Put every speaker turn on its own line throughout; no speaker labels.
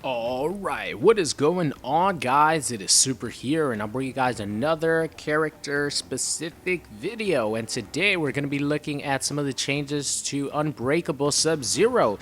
Alright, what is going on, guys? It is Super here, and I'll bring you guys another character specific video. And today we're going to be looking at some of the changes to Unbreakable Sub-Zero.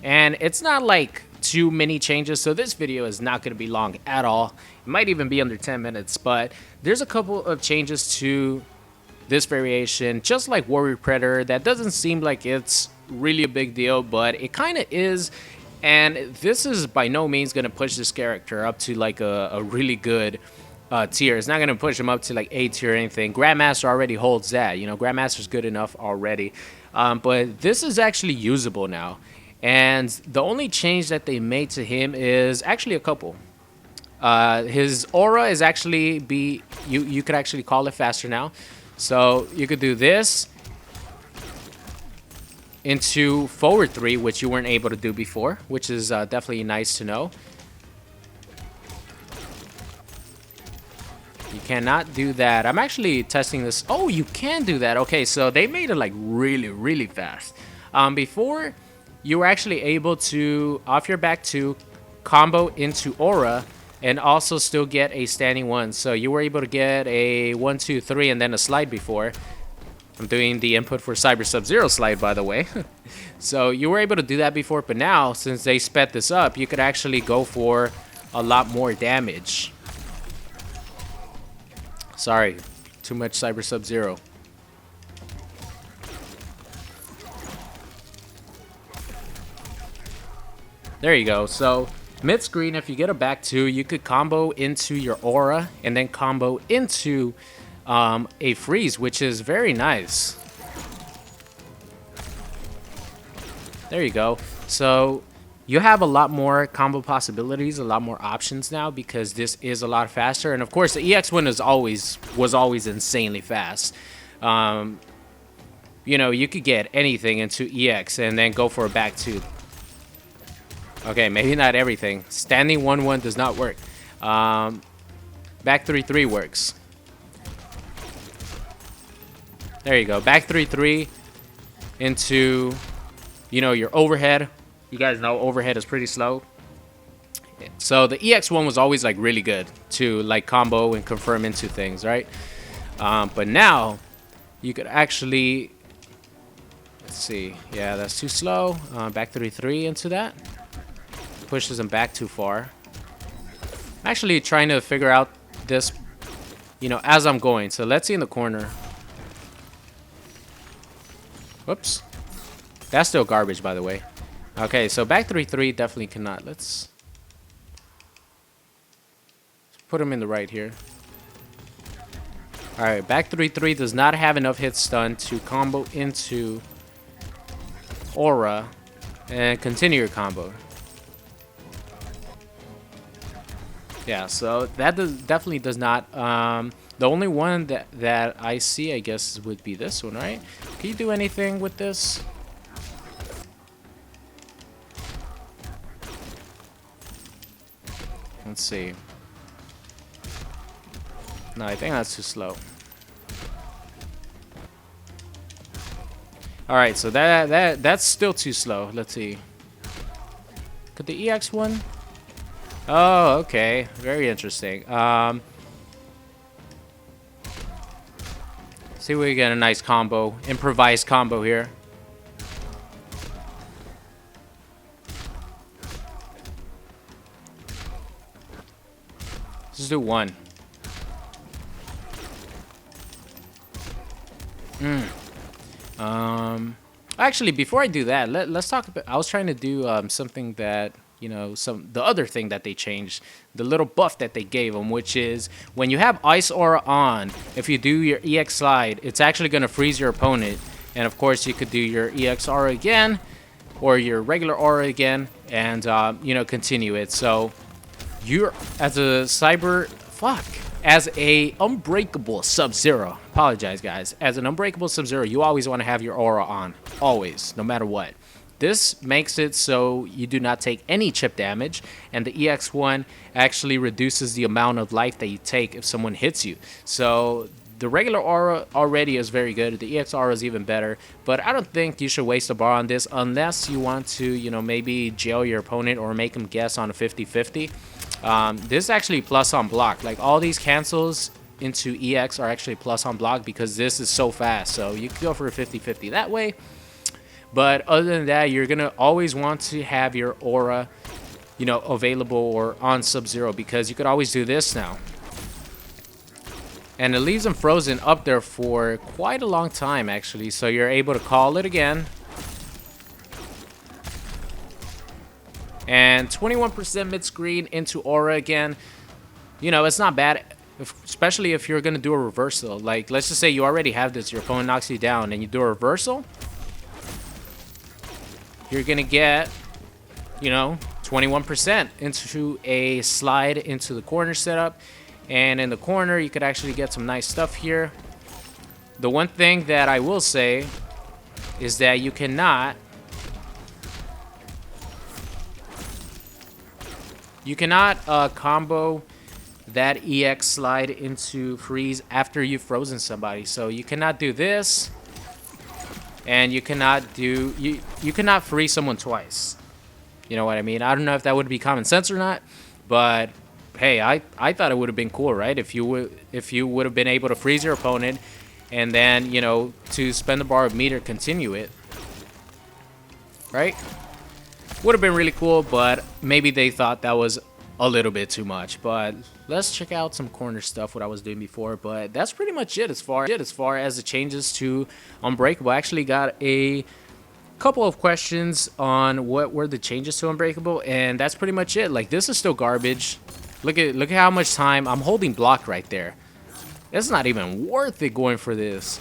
And it's not like too many changes, so this video is not going to be long at all. It might even be under 10 minutes, but there's a couple of changes to this variation, just like Warrior Predator. That doesn't seem like it's really a big deal, but it kind of is. And this is by no means going to push this character up to like a really good tier. It's not going to push him up to like A tier or anything. Grandmaster already holds that. You know, Grandmaster's good enough already. But this is actually usable now. And the only change that they made to him is actually a couple. His aura is actually you could actually call it faster now. So you could do this into forward 3, which you weren't able to do before, which is definitely nice to know. You cannot do that. I'm actually testing this. Oh, you can do that. Okay, so they made it like really fast. Before, you were actually able to, off your back 2, combo into aura, and also still get a standing 1. So you were able to get a 1, 2, 3, and then a slide before. I'm doing the input for Cyber Sub-Zero slide, by the way. So you were able to do that before, but now, since they sped this up, you could actually go for a lot more damage. Sorry, too much Cyber Sub-Zero. There you go. So mid-screen, if you get a back 2, you could combo into your aura and then combo into a freeze, which is very nice. There you go. So you have a lot more combo possibilities, a lot more options now, because this is a lot faster. And of course, the EX1 was always insanely fast. You know, you could get anything into EX and then go for a back 2. Okay, maybe not everything. Standing 1-1 does not work. Back 3-3 works. There you go. Back 3-3 into, you know, your overhead. You guys know overhead is pretty slow. So the EX1 was always like really good to like combo and confirm into things, right? But now you could actually, let's see. Yeah, that's too slow. Back 3-3 into that. Pushes him back too far. I'm actually trying to figure out this, you know, as I'm going. So let's see in the corner. Whoops. That's still garbage, by the way. Okay, so back 3-3 definitely cannot. Let's put him in the right here. Alright, back 3-3 does not have enough hit stun to combo into aura and continue your combo. Yeah, so that definitely does not. The only one that I see, I guess, would be this one, right? Can you do anything with this? Let's see. No, I think that's too slow. All right, so that's still too slow. Let's see. Could the EX1? Oh, okay. Very interesting. See if we get a nice combo. Improvised combo here. Let's do 1. Actually, before I do that, let's talk about. I was trying to do something that, you know, the other thing that they changed, the little buff that they gave them, which is when you have Ice Aura on, if you do your EX slide, it's actually going to freeze your opponent. And of course, you could do your EX Aura again, or your regular Aura again, and, you know, continue it. So you're, as a as a Unbreakable Sub-Zero, apologize guys, as an Unbreakable Sub-Zero, you always want to have your aura on, always, no matter what. This makes it so you do not take any chip damage, and the EX1 actually reduces the amount of life that you take if someone hits you. So the regular aura already is very good. The EX aura is even better. But I don't think you should waste a bar on this unless you want to, you know, maybe jail your opponent or make him guess on a 50-50. This is actually plus on block. Like, all these cancels into EX are actually plus on block because this is so fast. So you can go for a 50-50 that way. But other than that, you're going to always want to have your aura, you know, available or on Sub-Zero, because you could always do this now. And it leaves them frozen up there for quite a long time, actually. So you're able to call it again. And 21% mid-screen into aura again. You know, it's not bad, especially if you're going to do a reversal. Like, let's just say you already have this. Your opponent knocks you down and you do a reversal. You're going to get, you know, 21% into a slide into the corner setup. And in the corner, you could actually get some nice stuff here. The one thing that I will say is that you cannot combo that EX slide into freeze after you've frozen somebody. So you cannot do this, and you cannot do you cannot freeze someone twice. You know what I mean? I don't know if that would be common sense or not, but hey, I thought it would have been cool, right? If you would have been able to freeze your opponent and then, you know, to spend the bar of meter, continue it, right? Would have been really cool, but maybe they thought that was a little bit too much. But let's check out some corner stuff, what I was doing before. But that's pretty much it as far as the changes to Unbreakable. I actually got a couple of questions on what were the changes to Unbreakable, and that's pretty much it. Like, this is still garbage. Look at how much time I'm holding block right there. It's not even worth it going for this.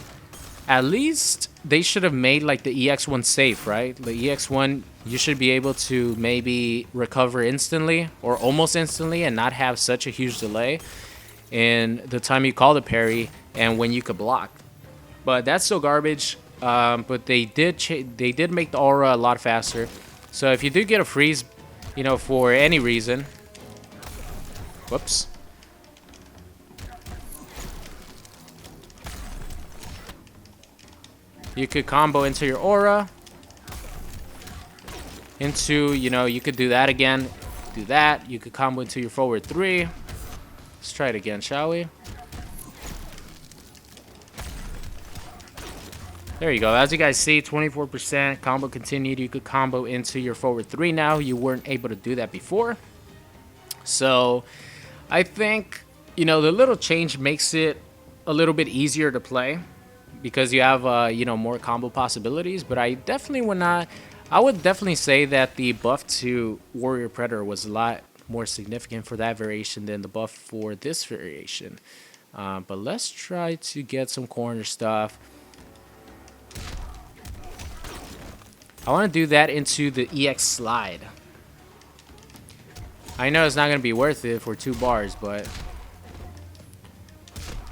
At least they should have made like the EX1 safe, right? The EX1, you should be able to maybe recover instantly or almost instantly and not have such a huge delay in the time you call the parry and when you could block. But that's still garbage. But they did make the aura a lot faster. So if you do get a freeze, you know, for any reason, whoops. You could combo into your aura. Into, you know, you could do that again. Do that. You could combo into your forward 3. Let's try it again, shall we? There you go. As you guys see, 24% combo continued. You could combo into your forward 3 now. You weren't able to do that before. So I think, you know, the little change makes it a little bit easier to play because you have, you know, more combo possibilities. But I definitely would not. I would definitely say that the buff to Warrior Predator was a lot more significant for that variation than the buff for this variation. But let's try to get some corner stuff. I want to do that into the EX slide. I know it's not going to be worth it for 2 bars, but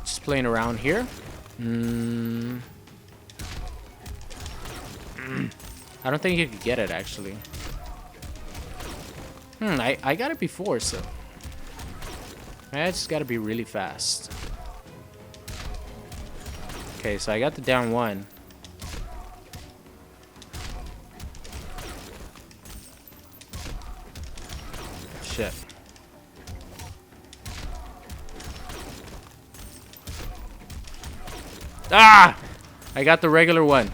just playing around here. I don't think you could get it, actually. I got it before, so I just got to be really fast. Okay, so I got the down 1. Shit. Ah! I got the regular one.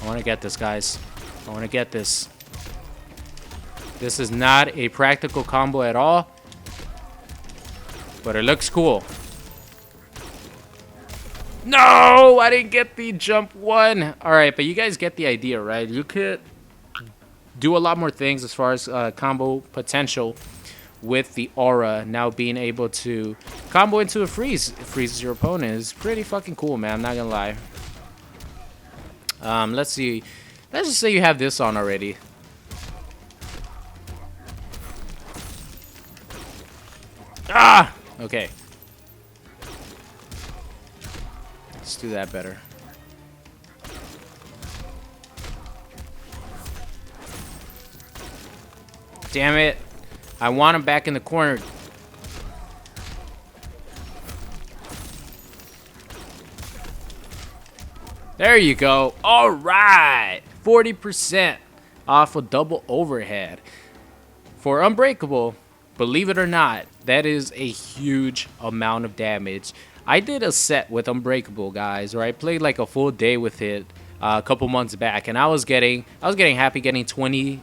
I want to get this, guys. I want to get this. This is not a practical combo at all, but it looks cool. No, I didn't get the jump 1. All right, but you guys get the idea, right? You could do a lot more things as far as combo potential with the aura. Now being able to combo into a freeze, it freezes your opponent, is pretty fucking cool, man. I'm not gonna lie. Let's see. Let's just say you have this on already. Ah! Okay. Let's do that better. Damn it. I want him back in the corner. There you go. All right. 40% off a double overhead. For Unbreakable, believe it or not, that is a huge amount of damage. I did a set with Unbreakable, guys, where I played like a full day with it a couple months back, and I was getting happy getting 20-25%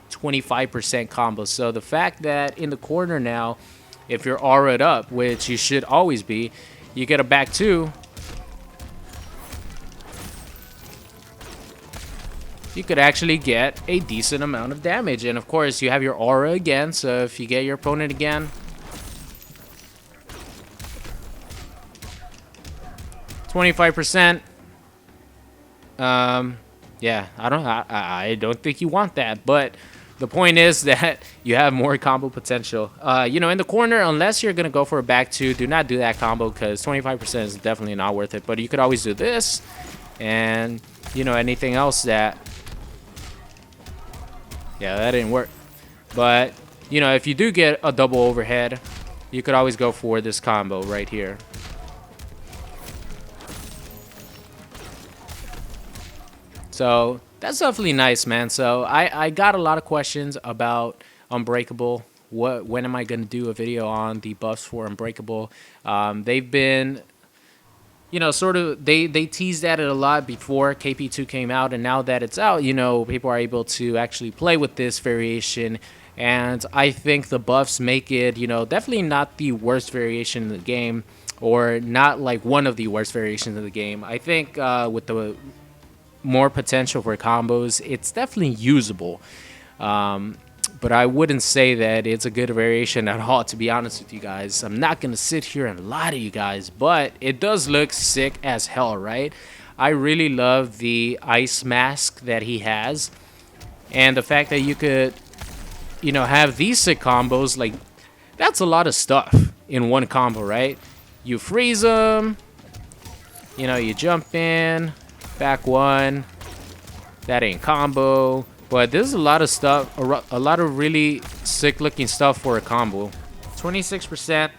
combos. So the fact that in the corner now, if you're aura'd up, which you should always be, you get a back two. You could actually get a decent amount of damage. And of course, you have your aura again, so if you get your opponent again, 25%. Yeah, I don't think you want that, but the point is that you have more combo potential. You know, in the corner, unless you're gonna go for a back two, do not do that combo because 25% is definitely not worth it. But you could always do this, and you know, anything else that. Yeah, that didn't work. But, you know, if you do get a double overhead, you could always go for this combo right here. So, that's definitely nice, man. So, I got a lot of questions about Unbreakable. When am I going to do a video on the buffs for Unbreakable? They've been... You know, sort of, they teased at it a lot before KP2 came out, and now that it's out, you know, people are able to actually play with this variation, and I think the buffs make it, you know, definitely not the worst variation in the game, or not like one of the worst variations of the game. I think with the more potential for combos, it's definitely usable. But I wouldn't say that it's a good variation at all, to be honest with you guys. I'm not going to sit here and lie to you guys, but it does look sick as hell, right? I really love the ice mask that he has. And the fact that you could, you know, have these sick combos, like, that's a lot of stuff in one combo, right? You freeze them, you know, you jump in, back one, that ain't combo. But there's a lot of stuff, a lot of really sick looking stuff for a combo. 26%,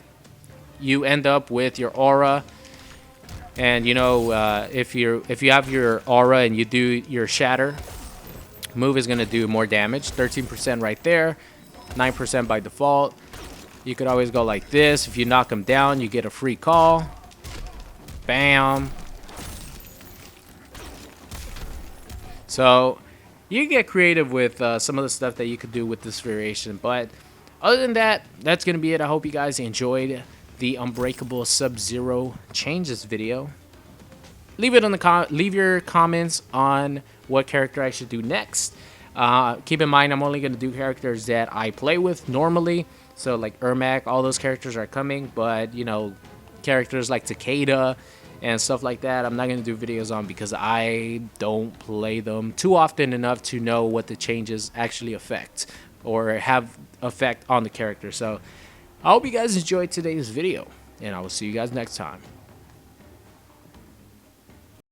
you end up with your aura. And you know, if you have your aura and you do your shatter, move is gonna do more damage. 13% right there, 9% by default. You could always go like this. If you knock them down, you get a free call. Bam. So you get creative with some of the stuff that you could do with this variation. But other than that, that's going to be it. I hope you guys enjoyed the Unbreakable Sub-Zero changes video. Leave your comments on what character I should do next. Keep in mind, I'm only going to do characters that I play with normally. So like Ermac, all those characters are coming. But, you know, characters like Takeda and stuff like that, I'm not going to do videos on because I don't play them too often enough to know what the changes actually affect or have effect on the character. So I hope you guys enjoyed today's video, and I will see you guys next time.